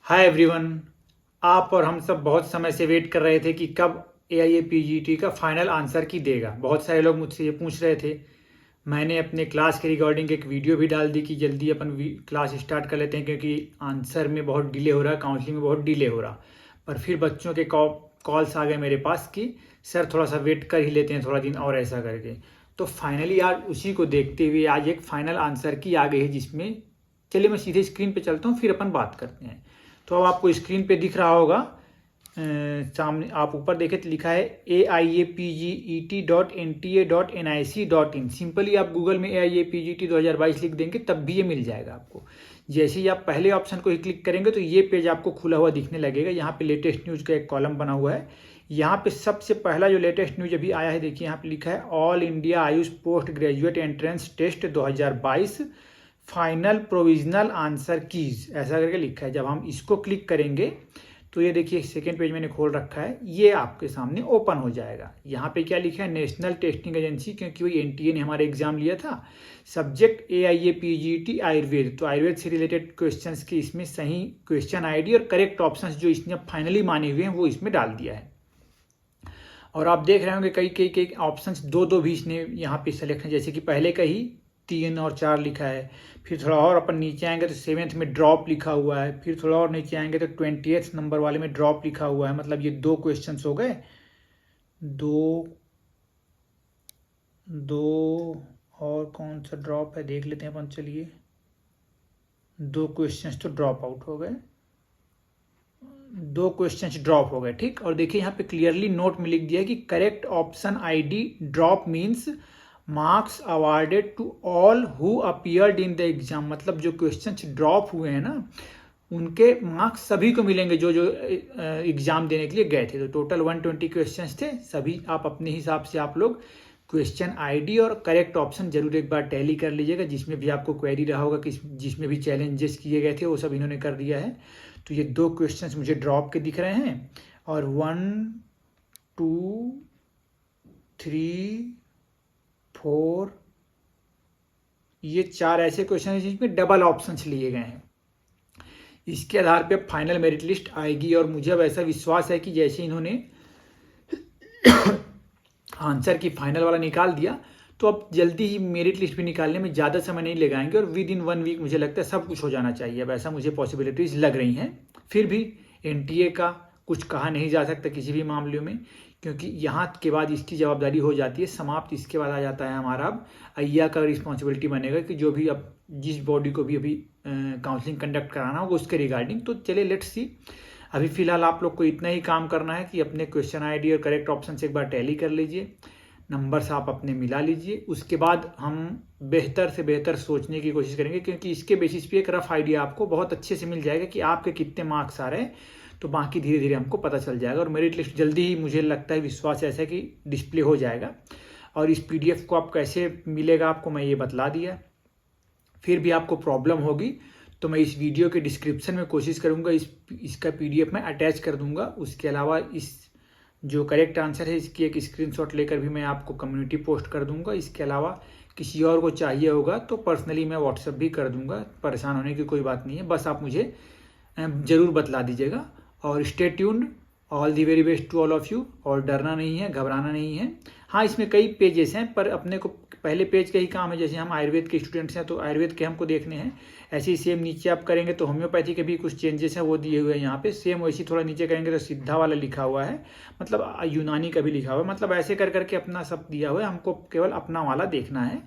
Hi everyone. आप और हम सब बहुत समय से वेट कर रहे थे कि कब AIA-PGT का फाइनल आंसर की देगा। बहुत सारे लोग मुझसे ये पूछ रहे थे। मैंने अपने क्लास के रिगार्डिंग एक वीडियो भी डाल दी कि जल्दी अपन क्लास स्टार्ट कर लेते हैं, क्योंकि आंसर में बहुत डिले हो रहा है, काउंसलिंग में बहुत डिले हो रहा। पर फिर बच्चों के कॉल्स आ गए मेरे पास कि सर थोड़ा सा वेट कर ही लेते हैं, थोड़ा दिन और, ऐसा करके। तो फाइनली आज उसी को देखते हुए आज एक फाइनल आंसर की आ गई है, जिसमें चलिए मैं सीधे स्क्रीन पे चलता हूँ, फिर अपन बात करते हैं। तो अब आपको स्क्रीन पे दिख रहा होगा, सामने आप ऊपर देखें तो लिखा है AIAPGET.NTA.NIC.in। सिंपली आप गूगल में AIAPGT 2022 लिख देंगे तब भी ये मिल जाएगा आपको। जैसे ही आप पहले ऑप्शन को ही क्लिक करेंगे तो ये पेज आपको खुला हुआ दिखने लगेगा। यहाँ पे लेटेस्ट न्यूज़ का एक कॉलम बना हुआ है। यहाँ पे सबसे पहला जो लेटेस्ट न्यूज अभी आया है, देखिए यहाँ पे लिखा है all India AYUSH post graduate entrance test 2022 final provisional answer keys, ऐसा करके लिखा है। जब हम इसको क्लिक करेंगे तो ये देखिए सेकेंड पेज मैंने खोल रखा है, ये आपके सामने ओपन हो जाएगा। यहाँ पे क्या लिखा है, नेशनल टेस्टिंग एजेंसी, क्योंकि वही NTA ने हमारे एग्जाम लिया था। सब्जेक्ट AIAPGT आयुर्वेद, तो आयुर्वेद से रिलेटेड क्वेश्चंस की इसमें सही क्वेश्चन आईडी और करेक्ट ऑप्शंस जो इसने फाइनली माने हुए हैं वो इसमें डाल दिया है। और आप देख रहे होंगे कई कई कई ऑप्शंस दो दो भी इसने यहाँ पे सेलेक्ट है, जैसे कि पहले का ही 3 और 4 लिखा है। फिर थोड़ा और अपन नीचे आएंगे तो 7th में ड्रॉप लिखा हुआ है। फिर थोड़ा और नीचे आएंगे तो 20th नंबर वाले में ड्रॉप लिखा हुआ है। मतलब ये 2 क्वेश्चंस हो गए, दो दो और कौन सा ड्रॉप है देख लेते हैं अपन, चलिए। 2 क्वेश्चंस तो ड्रॉप आउट हो गए, 2 क्वेश्चंस ड्रॉप हो गए, ठीक। और देखिए यहाँ पे क्लियरली नोट में लिख दिया है कि correct option ID drop means marks awarded to all who appeared in the exam. मतलब जो क्वेश्चंस ड्रॉप हुए हैं ना, उनके मार्क्स सभी को मिलेंगे जो जो एग्जाम देने के लिए गए थे। तो टोटल 120 क्वेश्चंस थे, सभी आप अपने हिसाब से आप लोग क्वेश्चन आईडी और करेक्ट ऑप्शन जरूर एक बार टैली कर लीजिएगा। जिसमें भी आपको क्वेरी रहा होगा कि जिसमें भी चैलेंजेस किए गए थे वो सब इन्होंने कर दिया है। तो ये 2 क्वेश्चंस मुझे ड्रॉप के दिख रहे हैं, और 1 2 3 4 ये 4 ऐसे क्वेश्चन हैं जिसमें डबल ऑप्शंस लिए गए हैं। इसके आधार पे फाइनल मेरिट लिस्ट आएगी, और मुझे अब ऐसा विश्वास है कि जैसे इन्होंने आंसर की फाइनल वाला निकाल दिया, तो अब जल्दी ही मेरिट लिस्ट भी निकालने में ज़्यादा समय नहीं लगाएंगे, और विद इन 1 वीक मुझे लगता है सब कुछ हो जाना चाहिए। अब ऐसा मुझे पॉसिबिलिटीज़ लग रही हैं। फिर भी NTA का कुछ कहा नहीं जा सकता किसी भी मामले में, क्योंकि यहाँ के बाद इसकी जवाबदारी हो जाती है समाप्त। इसके बाद आ जाता है हमारा अब AIA का रिस्पॉन्सिबिलिटी बनेगा कि जो भी अब जिस बॉडी को भी अभी काउंसलिंग कंडक्ट कराना होगा उसके रिगार्डिंग। तो चलिए लेट्स सी। अभी फिलहाल आप लोग को इतना ही काम करना है कि अपने क्वेश्चन आईडी और करेक्ट ऑप्शन से एक बार टैली कर लीजिए, नंबर्स आप अपने मिला लीजिए। उसके बाद हम बेहतर से बेहतर सोचने की कोशिश करेंगे, क्योंकि इसके बेसिस पे एक रफ आइडिया आपको बहुत अच्छे से मिल जाएगा कि आपके कितने मार्क्स आ रहे हैं। तो बाकी धीरे धीरे हमको पता चल जाएगा, और मेरिट लिस्ट जल्दी ही मुझे लगता है, विश्वास ऐसा है कि डिस्प्ले हो जाएगा। और इस PDF को आप कैसे मिलेगा आपको मैं ये बतला दिया। फिर भी आपको प्रॉब्लम होगी तो मैं इस वीडियो के डिस्क्रिप्शन में कोशिश करूंगा इसका PDF मैं अटैच कर दूंगा। उसके अलावा इस जो करेक्ट आंसर है इसकी एक स्क्रीनशॉट लेकर भी मैं आपको कम्युनिटी पोस्ट कर दूंगा। इसके अलावा किसी और को चाहिए होगा तो पर्सनली मैं व्हाट्सएप भी कर दूंगा। परेशान होने की कोई बात नहीं है, बस आप मुझे ज़रूर बतला दीजिएगा। और stay tuned, all the very best to all of you. और डरना नहीं है, घबराना नहीं है। हाँ, इसमें कई पेजेस हैं, पर अपने को पहले पेज का ही काम है। जैसे हम आयुर्वेद के स्टूडेंट्स हैं तो आयुर्वेद के हमको देखने हैं। ऐसे ही सेम नीचे आप करेंगे तो होम्योपैथी के भी कुछ चेंजेस हैं वो दिए हुए हैं यहाँ पे। सेम वैसे थोड़ा नीचे करेंगे तो सिद्धा वाला लिखा हुआ है, मतलब यूनानी का भी लिखा हुआ है। मतलब ऐसे कर करके अपना सब दिया हुआ है, हमको केवल अपना वाला देखना है।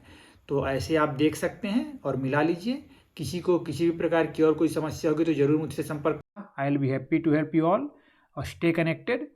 तो ऐसे आप देख सकते हैं और मिला लीजिए। किसी को किसी भी प्रकार की और कोई समस्या होगी तो जरूर मुझसे संपर्क। I will be happy to help you all, और स्टे कनेक्टेड।